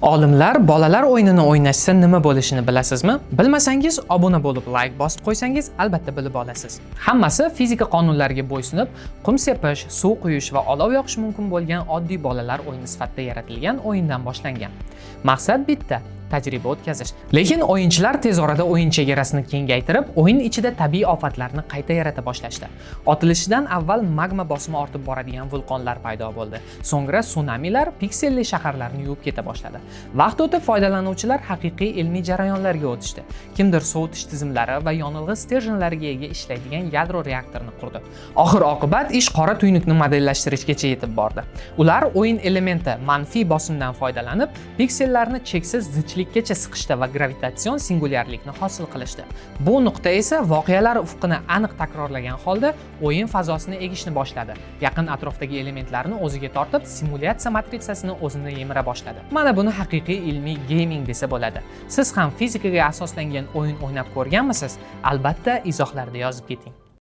Olimlar bolalar o'yinini o'ynashsa nima bo'lishini bilasizmi? Bilmasangiz obuna bo'lib like bosib qo'ysangiz albatta bilib olasiz. Hammasi fizika qonunlariga bo'ysunib, qum sepish, suv quyish va olov yoqish mumkin bo'lgan oddiy bolalar o'yini sifatida yaratilgan o'yindan boshlangan. Maqsad bitta: tajriba o'tkazish. Lekin o'yinchilar tez orada o'yin chegarasini kengaytirib, o'yin ichida tabiiy ofatlarni qayta yarata boshlashdi. Otilishidan avval magma bosimi ortib boradigan vulqonlar paydo bo'ldi. So'ngra sunamilar pikselli shaharlarni yuvib keta boshladi. Vaqt o'tib foydalanuvchilar haqiqiy ilmiy jarayonlarga o'tishdi. Kimdir sovutish tizimlari va yonilg'i stерженlariga ega ishlaydigan yadro reaktorini qurdi. Oxir-oqibat ish qora tuynukni modellashtirishgacha yetib bordi. Ular o'yin elementi manfiy bosimdan foydalanib, piksellarni cheksiz zichlikkacha siqishdi va gravitatsion singulyarlikni hosil qilishdi. Bu nuqta esa voqealar ufqini aniq takrorlagan holda o'yin fazosini egishni boshladi. Yaqin atrofdagi elementlarni o'ziga tortib, simulyatsiya matritsasini o'zini yemira boshladi. Mana buni haqiqiy ilmiy gaming desa bo'ladi. Siz ham fizikaga asoslangan o'yin o'ynab ko'rganmisiz? Albatta izohlarda yozib keting.